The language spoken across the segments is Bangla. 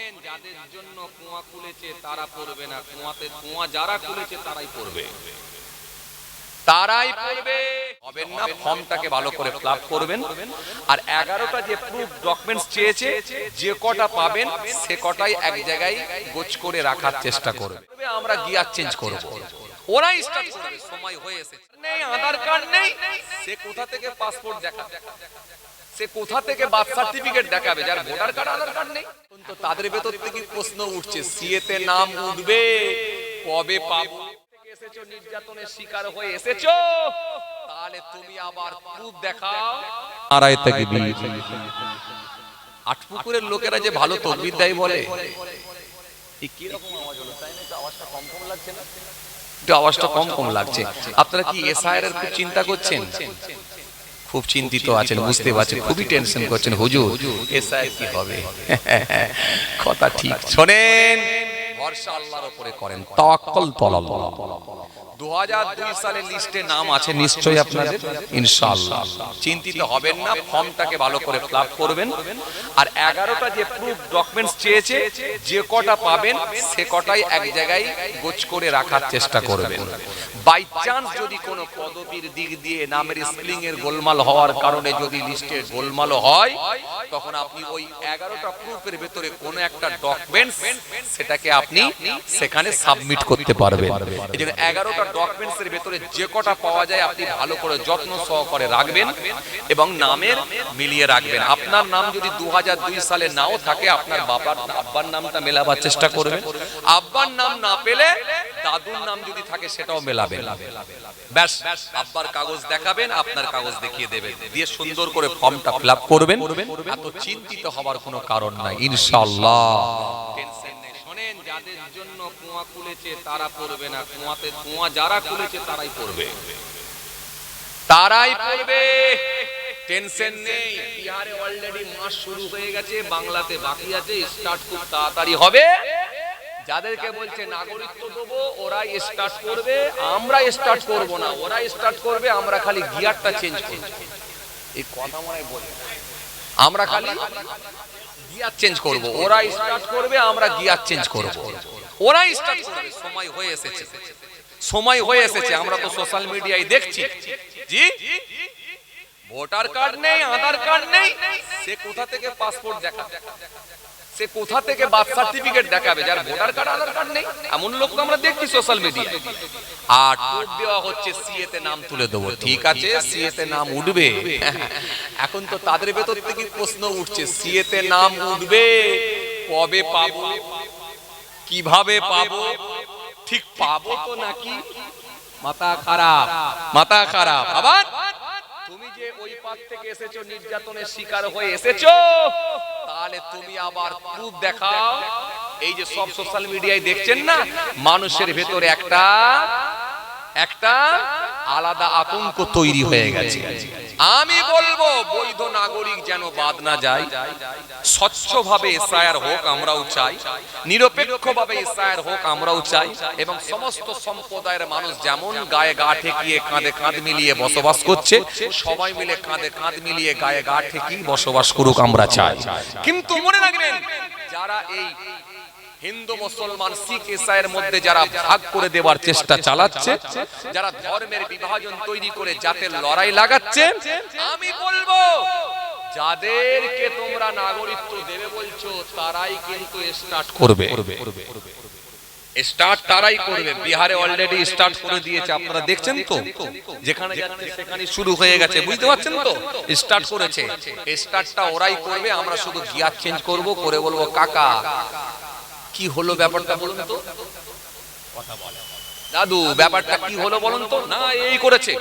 শোনেন, যাদের জন্য কুয়া খুলেছে তারা পড়বে না, কুয়া যারা খুলেছে তারাই পড়বে, তারাই পড়বে। হবেন না, ফর্মটাকে ভালো করে ফিল আপ করবেন। আর 11টা যে প্রুফ ডকুমেন্টস চেয়েছে, যে কটা পাবেন সে কটাই এক জায়গায় গোছ করে রাখার চেষ্টা করবে। আমরা গিয়ার চেঞ্জ করব, ওরাই স্টার্ট করবে। সময় হয়ে এসেছে। নেই আধার কার্ড নেই, সে কোথা থেকে পাসপোর্ট দেখাবে, সে কোথা থেকে বার্থ সার্টিফিকেট দেখাবে, যার ভোটার কার্ড আধার কার্ড নেই? তো তাদের ভেতর থেকে প্রশ্ন উঠছে, সিএতে নাম উঠবে কবে পাবো? এসেছো নির্যাতনের শিকার হয়ে এসেছো, তাহলে তুমি আবার প্রুফ দেখাও। নারায়ে তাকবীর। আটপুকুরের লোকেরা যে ভালো তাকবীর দেয় বলে, এই কি রকম আওয়াজ হলো? তাই না? আওয়াজটা কম কম লাগছে না? একটু আওয়াজটা কম কম লাগছে। আপনারা কি এসআইআর এর খুব চিন্তা করছেন? খুব চিন্তিত আছেন, বুঝতে পারছেন, খুবই টেনশন করছেন, হুজুর এসআইআর কি হবে? কথা ঠিক। শোনেন, ভরসা আল্লাহর উপরে করেন, তাওয়াক্কুল আলাল্লাহ। 2002 সালের লিস্টে নাম আছে নিশ্চয়ই আপনাদের, ইনশাআল্লাহ। চিন্তিত হবেন না, ফর্মটাকে ভালো করে ফিল আপ করবেন। আর 11টা যে প্রুফ ডকুমেন্টস চেয়েছে, যে কটা পাবেন সে কটাই এক জায়গায় গোছ করে রাখার চেষ্টা করবেন। বাই চান্স যদি কোনো পদবীর দিক দিয়ে নামের স্পেলিং এর গোলমাল হওয়ার কারণে যদি লিস্টে গোলমাল হয়, তখন আপনি ওই 11টা প্রুফের ভেতরে কোনো একটা ডকুমেন্টস সেটাকে আপনি সেখানে সাবমিট করতে পারবেন। এজন্য 11টা ডকুমেন্টস এর ভেতরে যে কটা পাওয়া যায় আপনি ভালো করে যত্ন সহকারে রাখবেন এবং নামের মিলিয়ে রাখবেন। আপনার নাম যদি 2002 সালে নাও থাকে, আপনার আব্বার নামটা মেলাবার চেষ্টা করবেন। আব্বার নাম না পেলে দাদুর নাম যদি থাকে সেটাও মেলাবেন। ব্যাস, আব্বার কাগজ দেখাবেন, আপনার কাগজ দেখিয়ে দেবেন, দিয়ে সুন্দর করে ফর্মটা ফিল আপ করবেন। এত চিন্তিত হবার কোনো কারণ নাই, ইনশাআল্লাহ। টেনশন নেই। শোনেন, যাদের জন্য কুয়া খুলেছে তারা পড়বে না, কুয়া যারা খুলেছে তারাই পড়বে, তারাই পড়বে। টেনশন নেই। বিহারে অলরেডি মাস শুরু হয়ে গেছে, বাংলাতে বাকি আছে, স্টার্ট খুব তাড়াতাড়ি হবে। যাদেরকে বলছে নাগরিকত্ব দেবো ওরাই স্টার্ট করবে, আমরা স্টার্ট করব না, ওরাই স্টার্ট করবে, আমরা খালি গিয়ারটা চেঞ্জ করব। এই কথা মনে বলে, আমরা খালি গিয়ার চেঞ্জ করব, ওরা স্টার্ট করবে, আমরা গিয়ার চেঞ্জ করব, ওরাই স্টার্ট করবে। সময় হয়ে এসেছে, সময় হয়ে এসেছে। আমরা তো সোশ্যাল মিডিয়ায় দেখছি, জি ভোটার কার্ড নেই, আধার কার্ড নেই, সে কোথা থেকে পাসপোর্ট দেখাবে, সে কোথা থেকে বার্থ সার্টিফিকেট দেখাবে, যার ভোটার কার্ড আধার কার্ড নেই? এমন লোক তো আমরা দেখছি সোশ্যাল মিডিয়ায়। আর টোপ দেওয়া হচ্ছে সিএতে নাম তুলে দেবো। ঠিক আছে, সিএতে নাম উঠবে। এখন তো তাদের ভেতর থেকে প্রশ্ন উঠছে, সিএতে নাম উঠবে কবে পাবো, কিভাবে পাবো, ঠিক পাবো তো নাকি? মাথা খারাপ, মাথা খারাপ। আবার তুমি যে ওই পাশ থেকে এসেছো, নির্যাতনের শিকার হয়ে এসেছো, তাহলে তুমি আবার প্রুফ দেখাও। এই যে সব সোশ্যাল মিডিয়ায় দেখছেন না, মানুষের ভেতরে একটা আলাদা আতঙ্ক তৈরি হয়ে গেছে। আমি বলবো বৈধ নাগরিক যেন বাদ না যায়, স্বচ্ছভাবে এসআইআর হোক আমরাও চাই, নিরপেক্ষভাবে এসআইআর হোক আমরাও চাই, এবং সমস্ত সম্প্রদায়ের মানুষ যেমন গায়ে গা ঠেকিয়ে কাঁধে কাঁধ মিলিয়ে বসবাস করছে, সবাই মিলে কাঁধে কাঁধ মিলিয়ে গায়ে গা ঠেকিয়ে বসবাস করুক আমরা চাই। কিন্তু মনে রাখবেন, যারা এই হিন্দু মুসলমান শিখ ইসাইয়ের মধ্যে যারা ভাগ করে দেওয়ার চেষ্টা চালাচ্ছে, যারা ধর্মের বিভাজন তৈরি করে জাতের লড়াই লাগাচ্ছে, আমি বলবো যাদেরকে তোমরা নাগরিকত্ব দেবে বলছো তারাই কিন্তু স্টার্ট করবে, স্টার্ট তারাই করবে। বিহারে অলরেডি স্টার্ট করে দিয়েছে, আপনারা দেখছেন তো, যেখানে সেখানে শুরু হয়ে গেছে, বুঝতে পারছেন তো, স্টার্ট করেছে। স্টার্টটা ওরাই করবে, আমরা শুধু গিয়ার চেঞ্জ করব, করে বলবো কাকা কি হলো ব্যাপারটা বলুন তো, কথা বলে দাদু ব্যাপারটা কি হলো বলুন তো, না এই করেছে,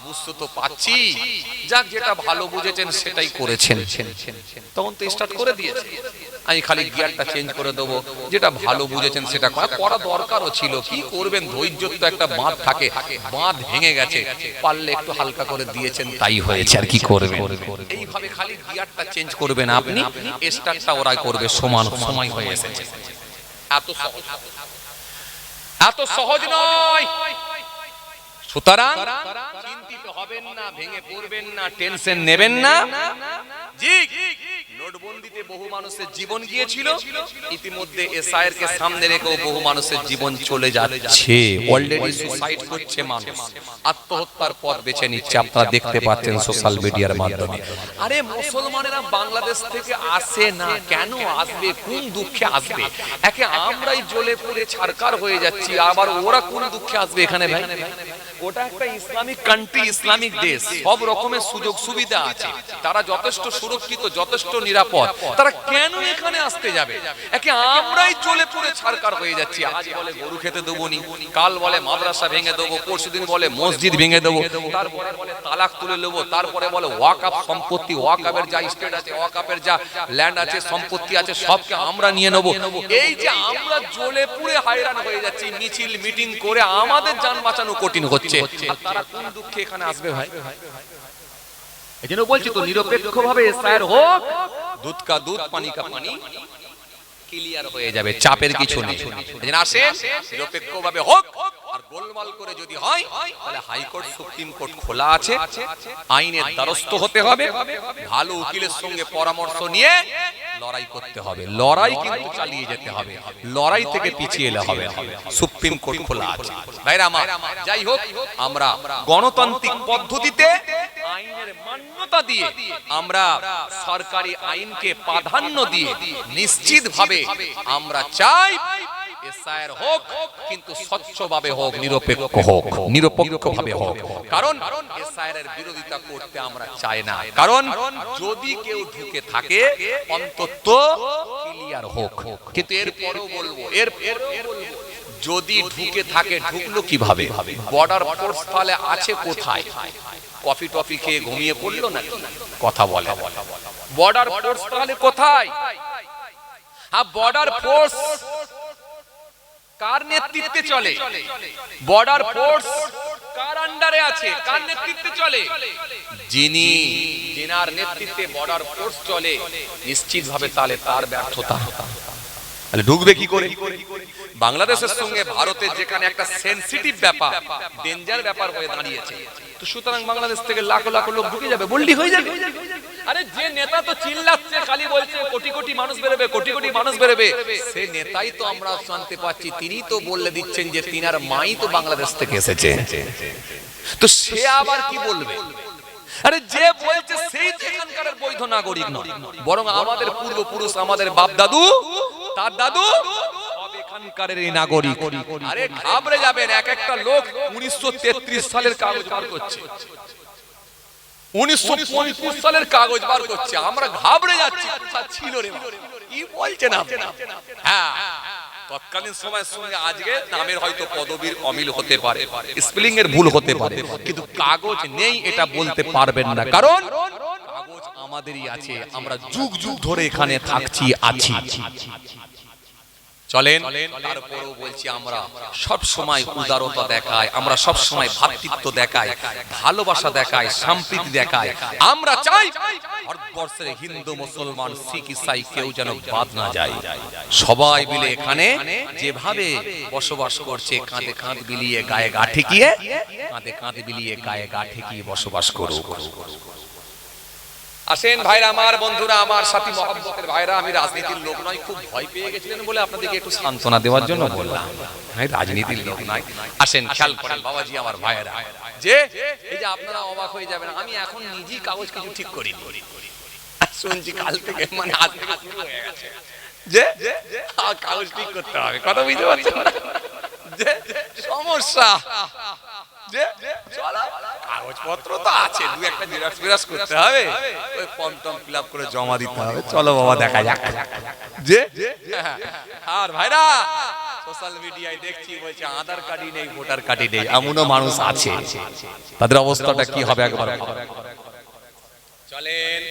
বুঝতে তো পাচ্ছি, যাক যেটা ভালো বুঝেছেন সেটাই করেছেন, তখন তো স্টার্ট করে দিয়েছে, আমি খালি গিয়ারটা চেঞ্জ করে দেবো, যেটা ভালো বুঝেছেন সেটা করা দরকারও ছিল। কি করবেন, ধৈর্য তো একটা বাঁধ থাকে, বাঁধ ভেঙে গেছে, পারলে একটু হালকা করে দিয়েছেন, তাই হয়েছে, আর কি করবেন। এইভাবে খালি গিয়ারটা চেঞ্জ করবেন আপনি, স্টার্টটা ওরাই করবে, সমান সময় হয়ে এসেছে। এত সহজ নয়। সুতরাং চিন্তিত হবেন না, ভেঙে পড়বেন না, টেনশন নেবেন না। জি নোটবন্দিতে বহু মানুষের জীবন গিয়েছিল, ইতিমধ্যে এসআইআর কে সামনে রেখেও বহু মানুষের জীবন চলে যাচ্ছে। অলরেডি সুসাইড করছে মানুষ, আত্মহত্যার পথ বেছে নিচ্ছে। আপনারা দেখতে পাচ্ছেন সোশ্যাল মিডিয়ার মাধ্যমে। আরে মুসলমানেরা বাংলাদেশ থেকে আসে না, কেন আসবে? কোন দুঃখে আসবে? একে আমরাই জ্বলে পুড়ে ছারকার হয়ে যাচ্ছি, আবার ওরা কোন দুঃখে আসবে এখানে? ভাই, ওটা একটা ইসলামিক কান্ট্রি, ইসলামিক দেশ, সব রকমের সুযোগ সুবিধা আছে, তারা যথেষ্ট সুরক্ষিত, যথেষ্ট নিরাপদ। তারা কেন এখানে আসতে যাবে? একে আমরাই জ্বলে পুড়ে ছারকার হয়ে যাচ্ছি। আজ বলে গরু খেতে দেবো নি, কাল বলে মাদ্রাসা ভেঙে দেবো, পরশুদিন বলে মসজিদ ভেঙে দেবো, তারপরে বলে তালাক তুলে নেবো, তারপরে বলে ওয়াকআপ সম্পত্তি, ওয়াকআপের যা স্টেট আছে, ওয়াকআপের যা ল্যান্ড আছে, সম্পত্তি আছে, সবকে আমরা নিয়ে নেবো। এই যে আমরা জ্বলে পুড়ে হায়রান হয়ে যাচ্ছি, মিছিল মিটিং করে আমাদের জান বাঁচানো কঠিন হচ্ছে। তারা কোন দুঃখে এখানে আসবে ভাই? এজন্য বলছি তো, নিরপেক্ষভাবে এসআইআর হোক, দুধ কা দুধ পানি কা পানি, ক্লিয়ার হয়ে যাবে, চাপের কিছু নেই। এজন্য আসেন, নিরপেক্ষভাবে হোক। আর গোলমাল করে যদি হয়, তাহলে হাইকোর্ট, সুপ্রিম কোর্ট খোলা আছে, আইনের দ্বারস্থ হতে হবে, ভালো উকিলের সঙ্গে পরামর্শ নিয়ে লড়াই করতে হবে, লড়াই কিন্তু চালিয়ে যেতে হবে, লড়াই থেকে পিছিয়ে এলে হবে। সুপ্রিম কোর্ট খোলা আছে ভাইরা আমার। যাই হোক, আমরা গণতান্ত্রিক পদ্ধতিতে আইনের মান্যতা দিয়ে, আমরা সরকারি আইনকে প্রাধান্য দিয়ে নিশ্চিতভাবে আমরা চাই এসআইআর হোক, কিন্তু স্বচ্ছভাবে হোক, নিরপেক্ষ হোক, নিরপেক্ষভাবে হোক। কারণ এসআইআর এর বিরোধিতা করতে আমরা চাই না। কারণ যদি কেউ ঢুকে থাকে, অন্তত ক্লিয়ার হোক। কিন্তু এরপরেও বলবো, যদি ঢুকে থাকে, ঢুকলো কিভাবে? বর্ডার ফোর্স তাহলে আছে কোথায়? কফি টফি খেয়ে ঘুমিয়ে পড়লো নাকি? কথা বলে। বর্ডার ফোর্স তাহলে কোথায়? বর্ডার ফোর্স কার নেতৃত্বে চলে? বর্ডার ফোর্স কার আন্ডারে আছে? কার নেতৃত্বে চলে? যিনার নেতৃত্বে বর্ডার ফোর্স চলে, নিশ্চিতভাবে তাহলে তার ব্যর্থতা। তাহলে ঢুকবে কি করে? বাংলাদেশের সঙ্গে ভারতের যেখানে একটা সেনসিটিভ ব্যাপার, ডেঞ্জার ব্যাপার হয়ে দাঁড়িয়েছে, তো সুতরাং বাংলাদেশ থেকে লাখ লাখ লোক ঢুকে যাবে, বললি হয়ে যাবে। আরে যে নেতা তো চিল্লাচ্ছে, খালি বলছে কোটি কোটি মানুষ বেরোবে, কোটি কোটি মানুষ বেরোবে, সে নেতাই তো আমরা শুনতে পাচ্ছি, তিনি তো বলে দিচ্ছেন যে তিনার মাই তো বাংলাদেশ থেকে এসেছে, তো সে আবার কি বলবে? আরে যে বলছে সেই এখানকার বৈধ নাগরিক নয়, বরং আমাদের পূর্বপুরুষ, আমাদের বাপ দাদু, তার দাদু সব এখানকার নাগরিক। আরে ঘাবড়ে যাবেন, এক একটা লোক 1933 সালের কাগজ বার করছে, 1935 সালের কাগজ বার করছে, আমরা ঘাবড়ে যাচ্ছি, ছিল রে কি বলছেন আপনি? হ্যাঁ, তৎকালীন সময়ের সঙ্গে আজকে নামের হয়তো পদবীর অমিল হতে পারে, স্পেলিং এর ভুল হতে পারে, কিন্তু কাগজ নেই এটা বলতে পারবেন না, কারণ কাগজ আমাদেরই আছে, আমরা যুগ যুগ ধরে এখানে থাকছি, আছি। চলেন, তারপরেও বলছি, আমরা সব সময় উদারতা দেখাই, আমরা সব সময় ভ্রাতৃত্ব দেখাই, ভালোবাসা দেখাই, সম্প্রীতি দেখাই। আমরা চাই ভারতবর্ষের হিন্দু, মুসলমান, শিখ, ইসাই কেউ যেন বাদ না যায়, সবাই মিলে এখানে যেভাবে বসবাস করছে, কাঁধে কাঁধ মিলিয়ে, গায়ে গা ঠেকিয়ে, কাঁধে কাঁধ মিলিয়ে, গায়ে গা ঠেকিয়ে বসবাস করুক। আসেন ভাইরা আমার, বন্ধুরা আমার, সাথী মহব্বতের ভাইরা, আমি রাজনীতির লোক নয়, খুব ভয় পেয়ে গেছিলেন বলে আপনাদেরকে একটু সান্ত্বনা দেওয়ার জন্য বললাম, আমি রাজনীতির লোক নয়। আসেন, খেয়াল করেন বাবাজি আমার ভাইরা, যে এই যে আপনারা অবাক হয়ে যাবেন, আমি এখন নিজেই কাগজ কিছু ঠিক করি, শুনছি কাল থেকে, মানে আজ থেকে শুরু হয়ে গেছে যে কাগজ ঠিক করতে হবে, কথা বুঝতে পারছেন না? যে সমস্যা, যে চলো কাগজপত্র তো আছে, দু একটা জেরক্স ফেরক্স করতে হবে, ওই ফর্ম টর্ম ফিল আপ করে জমা দিতে হবে, চলো বাবা দেখা যাক। যে আর ভাইরা সোশ্যাল মিডিয়ায় দেখছি বলছে আধার কার্ডই নেই, ভোটার কার্ডই নেই, এমনও মানুষ আছে, তাদের অবস্থাটা কি হবে একবার চলেন।